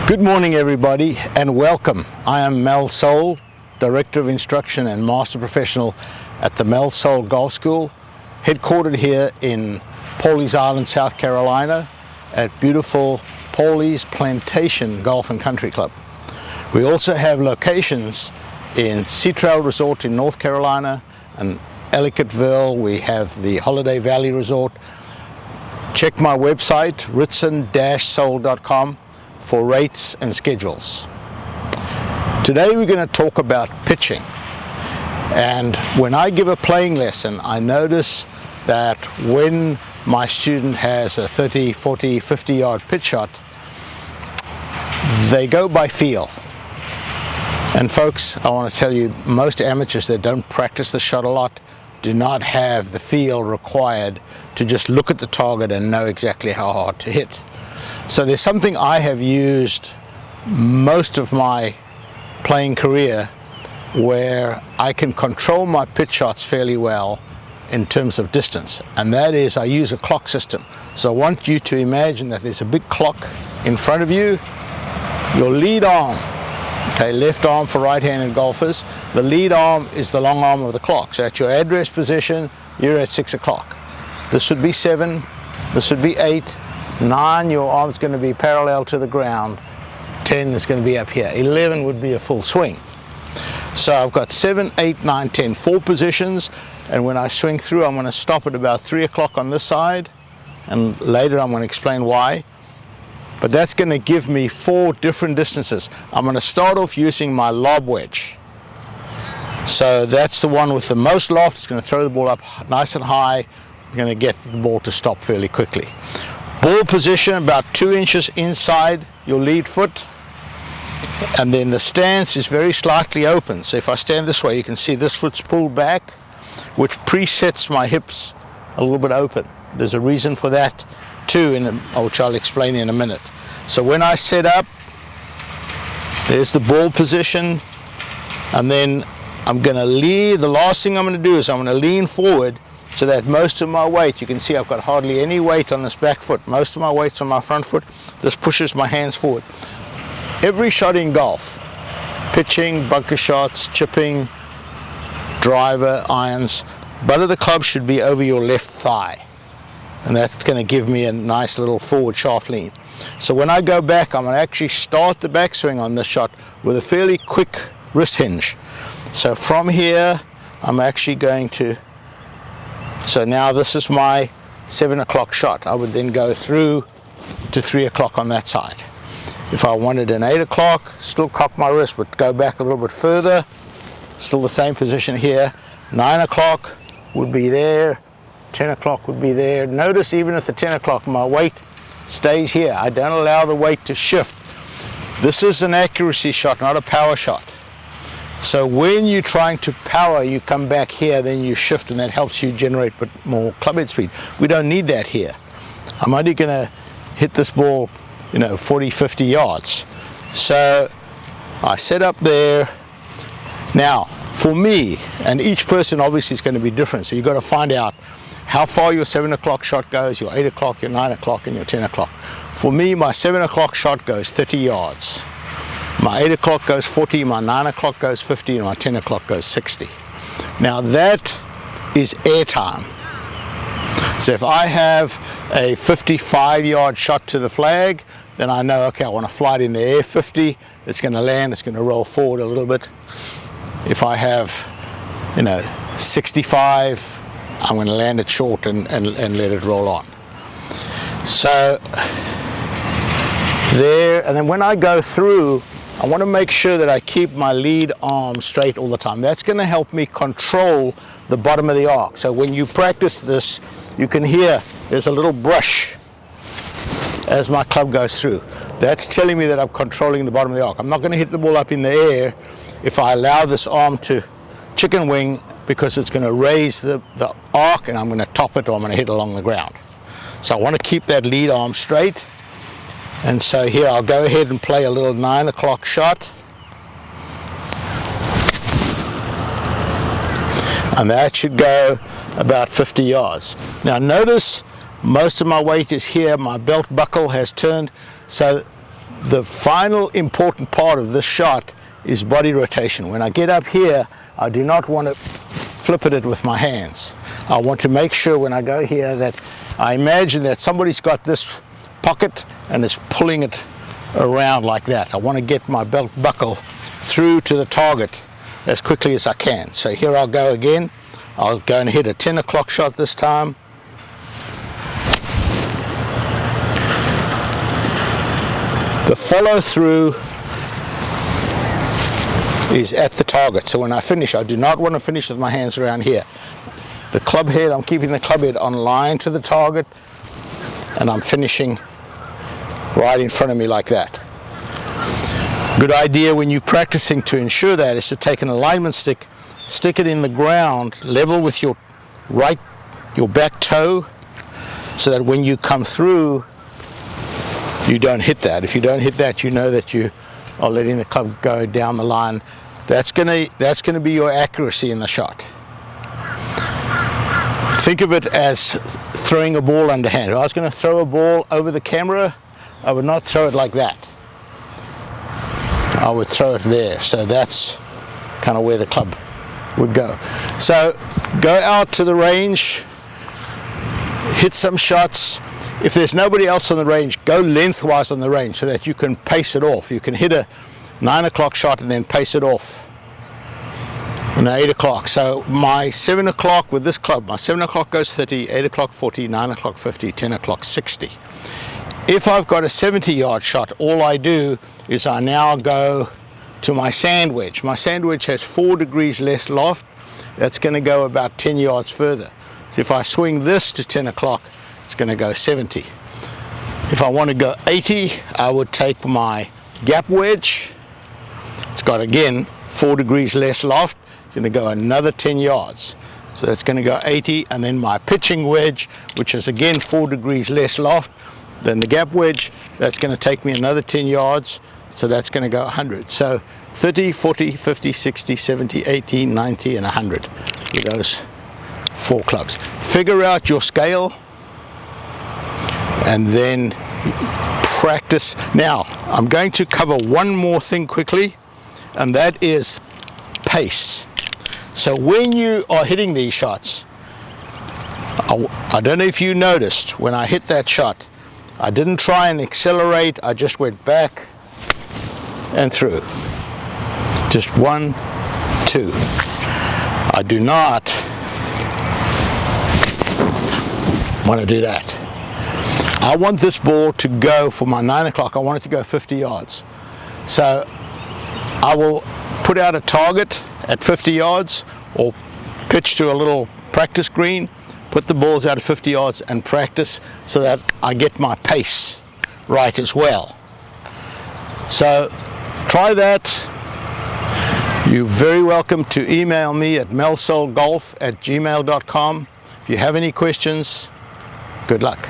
Good morning everybody and welcome. I am Mel Soul, Director of Instruction and Master Professional at the Mel Soul Golf School, headquartered here in Pawleys Island, South Carolina at beautiful Pawleys Plantation Golf and Country Club. We also have locations in Sea Trail Resort in North Carolina and Ellicottville. We have the Holiday Valley Resort. Check my website, ritson-soul.com, for rates and schedules. Today we're going to talk about pitching, and when I give a playing lesson I notice that when my student has a 30, 40, 50 yard pitch shot, they go by feel. And folks, I want to tell you, most amateurs that don't practice the shot a lot do not have the feel required to just look at the target and know exactly how hard to hit. So there's something I have used most of my playing career where I can control my pitch shots fairly well in terms of distance, and that is I use a clock system. So I want you to imagine that there's a big clock in front of you. Your lead arm, okay, left arm for right-handed golfers, the lead arm is the long arm of the clock. So at your address position, you're at 6 o'clock. This would be 7, this would be 8, 9, your arm's going to be parallel to the ground. 10 is going to be up here. 11 would be a full swing. So I've got 7, 8, 9, 10, 4 positions, and when I swing through I'm going to stop at about 3 o'clock on this side, and later I'm going to explain why. But that's going to give me 4 different distances. I'm going to start off using my lob wedge. So that's the one with the most loft. It's going to throw the ball up nice and high. You're going to get the ball to stop fairly quickly. Ball position about 2 inches inside your lead foot, and then the stance is very slightly open. So if I stand this way, you can see this foot's pulled back, which presets my hips a little bit open. There's a reason for that too, which I'll explain in a minute. So when I set up, there's the ball position, and then I'm going to lean. The last thing I'm going to do is I'm going to lean forward so that most of my weight, you can see I've got hardly any weight on this back foot. Most of my weight's on my front foot. This pushes my hands forward. Every shot in golf, pitching, bunker shots, chipping, driver, irons, butt of the club should be over your left thigh. And that's going to give me a nice little forward shaft lean. So when I go back, I'm going to actually start the backswing on this shot with a fairly quick wrist hinge. So from here, I'm actually going to, so now this is my 7 o'clock shot. I would then go through to 3 o'clock on that side. If I wanted an 8 o'clock, still cock my wrist, but go back a little bit further, still the same position here. 9 o'clock would be there, 10 o'clock would be there. Notice even at the 10 o'clock, my weight stays here. I don't allow the weight to shift. This is an accuracy shot, not a power shot. So when you're trying to power, you come back here, then you shift, and that helps you generate more clubhead speed. We don't need that here. I'm only going to hit this ball, 40, 50 yards. So I set up there. Now, for me, and each person obviously is going to be different, so you've got to find out how far your 7 o'clock shot goes, your 8 o'clock, your 9 o'clock, and your 10 o'clock. For me, my 7 o'clock shot goes 30 yards. My 8 o'clock goes 40, my 9 o'clock goes 50, and my 10 o'clock goes 60. Now that is airtime. So if I have a 55 yard shot to the flag, then I know, okay, I want to fly it in the air 50, it's going to land, it's going to roll forward a little bit. If I have, 65, I'm going to land it short and let it roll on. So there, and then when I go through, I want to make sure that I keep my lead arm straight all the time. That's going to help me control the bottom of the arc. So when you practice this, you can hear there's a little brush as my club goes through. That's telling me that I'm controlling the bottom of the arc. I'm not going to hit the ball up in the air if I allow this arm to chicken wing, because it's going to raise the arc and I'm going to top it, or I'm going to hit along the ground. So I want to keep that lead arm straight. And so here I'll go ahead and play a little 9 o'clock shot. And that should go about 50 yards. Now notice most of my weight is here. My belt buckle has turned, so the final important part of this shot is body rotation. When I get up here, I do not want to flip it with my hands. I want to make sure when I go here that I imagine that somebody's got this pocket and is pulling it around like that. I want to get my belt buckle through to the target as quickly as I can. So here I'll go again. I'll go and hit a 10 o'clock shot this time. The follow through is at the target. So when I finish, I do not want to finish with my hands around here. The club head, I'm keeping the club head on line to the target, and I'm finishing right in front of me like that. Good idea when you're practicing to ensure that is to take an alignment stick, stick it in the ground level with your back toe, so that when you come through, you don't hit that. If you don't hit that, you know that you are letting the club go down the line. That's gonna be your accuracy in the shot. Think of it as throwing a ball underhand. If I was going to throw a ball over the camera, I would not throw it like that. I would throw it there. So that's kind of where the club would go. So go out to the range, hit some shots. If there's nobody else on the range, go lengthwise on the range so that you can pace it off. You can hit a 9 o'clock shot and then pace it off. And 8 o'clock. So my 7 o'clock with this club, my 7 o'clock goes 30, 8 o'clock 40, 9 o'clock 50, 10 o'clock 60. If I've got a 70-yard shot, all I do is I now go to my sand wedge. My sand wedge has 4 degrees less loft. That's going to go about 10 yards further. So if I swing this to 10 o'clock, it's going to go 70. If I want to go 80, I would take my gap wedge. It's got, again, 4 degrees less loft. It's going to go another 10 yards. So that's going to go 80. And then my pitching wedge, which is, again, 4 degrees less loft than the gap wedge, that's going to take me another 10 yards. So that's going to go 100. So 30, 40, 50, 60, 70, 80, 90, and 100 with those 4 clubs. Figure out your scale and then practice. Now, I'm going to cover one more thing quickly, and that is pace. So when you are hitting these shots, I don't know if you noticed, when I hit that shot, I didn't try and accelerate, I just went back and through. Just 1, 2. I do not want to do that. I want this ball to go for my 9 o'clock, I want it to go 50 yards. So I will put out a target at 50 yards or pitch to a little practice green, put the balls out at 50 yards and practice so that I get my pace right as well. So try that. You're very welcome to email me at melsolgolf@gmail.com. If you have any questions, good luck.